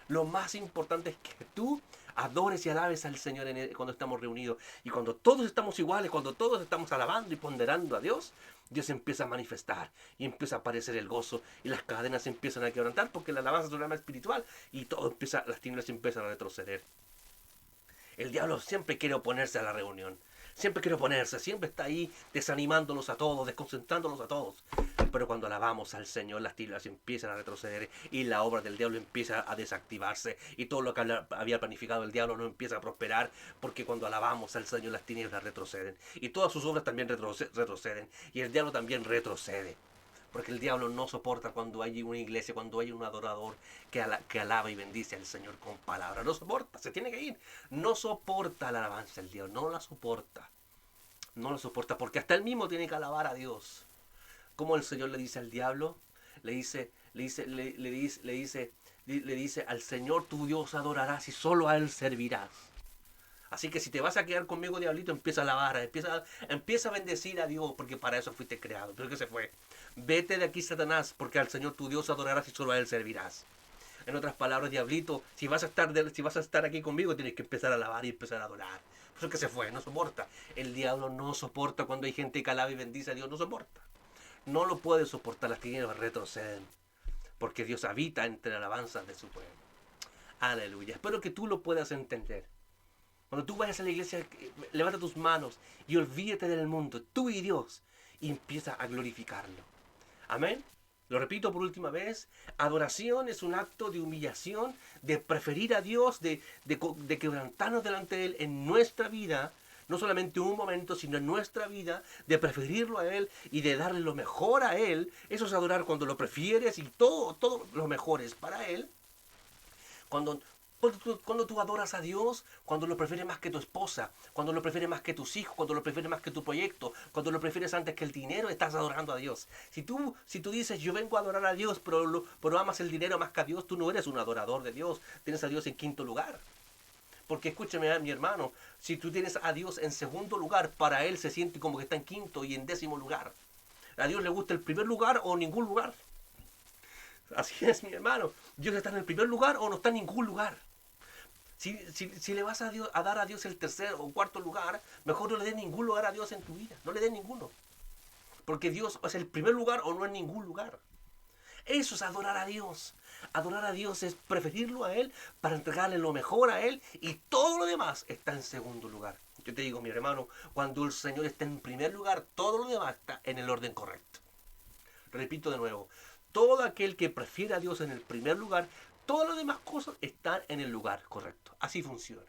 Lo más importante es que tú adores y alabes al Señor cuando estamos reunidos. Y cuando todos estamos iguales, cuando todos estamos alabando y ponderando a Dios, Dios empieza a manifestar y empieza a aparecer el gozo y las cadenas empiezan a quebrantar porque la alabanza es un alma espiritual y todo empieza, las tinieblas empiezan a retroceder. El diablo siempre quiere oponerse a la reunión. Siempre quiere oponerse, siempre está ahí desanimándonos a todos, desconcentrándonos a todos. Pero cuando alabamos al Señor, las tinieblas empiezan a retroceder y la obra del diablo empieza a desactivarse. Y todo lo que había planificado el diablo no empieza a prosperar, porque cuando alabamos al Señor, las tinieblas retroceden. Y todas sus obras también retroceden. Y el diablo también retrocede. Porque el diablo no soporta cuando hay una iglesia, cuando hay un adorador que alaba y bendice al Señor con palabras. No soporta, se tiene que ir. No soporta la alabanza del diablo, no la soporta. No la soporta porque hasta él mismo tiene que alabar a Dios. Como el Señor le dice al diablo, le dice al Señor tu Dios adorarás y solo a Él servirás. Así que si te vas a quedar conmigo, diablito, empieza a alabar, empieza a bendecir a Dios, porque para eso fuiste creado. Pero que se fue. Vete de aquí, Satanás, porque al Señor tu Dios adorarás y solo a Él servirás. En otras palabras, diablito, si vas a estar aquí conmigo, tienes que empezar a alabar y empezar a adorar. Por eso que se fue, no soporta. El diablo no soporta cuando hay gente que alaba y bendice a Dios, no soporta. No lo puede soportar, las tinieblas retroceden, porque Dios habita entre alabanzas de su pueblo. Aleluya. Espero que tú lo puedas entender. Cuando tú vayas a la iglesia, levanta tus manos y olvídate del mundo, tú y Dios, y empieza a glorificarlo. Amén. Lo repito por última vez, adoración es un acto de humillación, de preferir a Dios, de quebrantarnos delante de Él en nuestra vida, no solamente un momento, sino en nuestra vida, de preferirlo a Él y de darle lo mejor a Él. Eso es adorar cuando lo prefieres y todo lo mejor es para Él. Cuando tú adoras a Dios, cuando lo prefieres más que tu esposa, cuando lo prefieres más que tus hijos, cuando lo prefieres más que tu proyecto, cuando lo prefieres antes que el dinero, estás adorando a Dios. Si tú dices, yo vengo a adorar a Dios, pero amas el dinero más que a Dios, tú no eres un adorador de Dios. Tienes a Dios en quinto lugar. Porque escúchame, mi hermano, si tú tienes a Dios en segundo lugar, para Él se siente como que está en quinto y en décimo lugar. ¿A Dios le gusta el primer lugar o ningún lugar? Así es, mi hermano. Dios está en el primer lugar o no está en ningún lugar. Si le vas a dar a Dios el tercer o cuarto lugar, mejor no le des ningún lugar a Dios en tu vida. No le des ninguno. Porque Dios es el primer lugar o no en ningún lugar. Eso es adorar a Dios. Adorar a Dios es preferirlo a Él para entregarle lo mejor a Él y todo lo demás está en segundo lugar. Yo te digo, mi hermano, cuando el Señor está en primer lugar, todo lo demás está en el orden correcto. Repito de nuevo, todo aquel que prefiere a Dios en el primer lugar, todas las demás cosas están en el lugar correcto. Así funciona.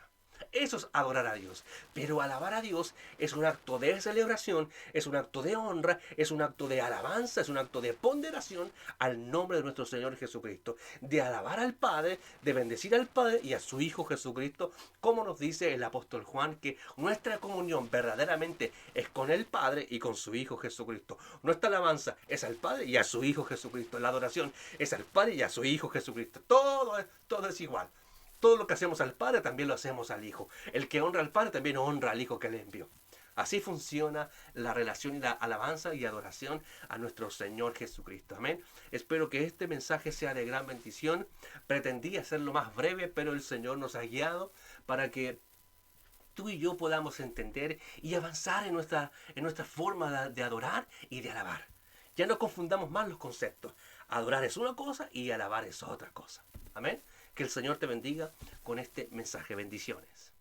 Eso es adorar a Dios. Pero alabar a Dios es un acto de celebración, es un acto de honra, es un acto de alabanza, es un acto de ponderación al nombre de nuestro Señor Jesucristo. De alabar al Padre, de bendecir al Padre y a su Hijo Jesucristo, como nos dice el apóstol Juan, que nuestra comunión verdaderamente es con el Padre y con su Hijo Jesucristo. Nuestra alabanza es al Padre y a su Hijo Jesucristo. La adoración es al Padre y a su Hijo Jesucristo. Todo es igual. Todo lo que hacemos al Padre también lo hacemos al Hijo. El que honra al Padre también honra al Hijo que le envió. Así funciona la relación y la alabanza y adoración a nuestro Señor Jesucristo. Amén. Espero que este mensaje sea de gran bendición. Pretendí hacerlo más breve, pero el Señor nos ha guiado para que tú y yo podamos entender y avanzar en nuestra forma de adorar y de alabar. Ya no confundamos más los conceptos. Adorar es una cosa y alabar es otra cosa. Amén. Que el Señor te bendiga con este mensaje. Bendiciones.